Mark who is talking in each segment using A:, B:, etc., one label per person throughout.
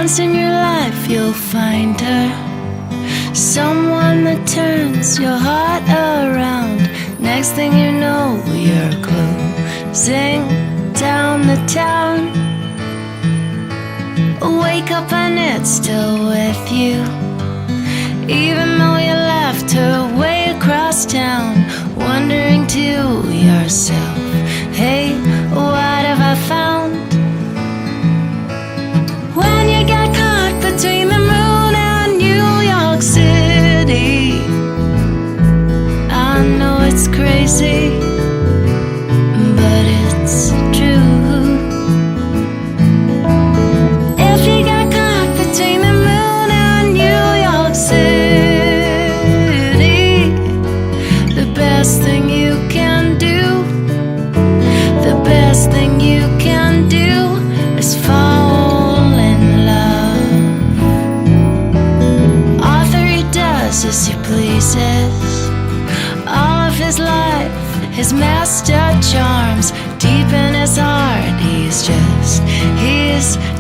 A: Once in your life you'll find her, someone that turns your heart around. Next thing you know, you're closing down the town. Wake up and it's still with you, even though you left her way across town. Wondering to yourself, hey, what have I found? When you get caught between the moon and New York City, I know it's crazy, but it's true. If you got caught between the moon and New York City, the best thing you can do, the best thing you can do is fall in love. Arthur, he does as he pleases. All of his life, his master charms. Deep in his heart, he's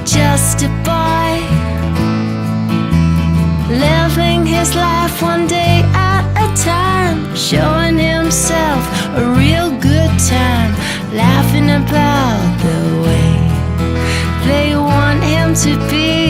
A: just a boy, living his life one day at a time, showing himself a real good time, laughing about the way they want him to be.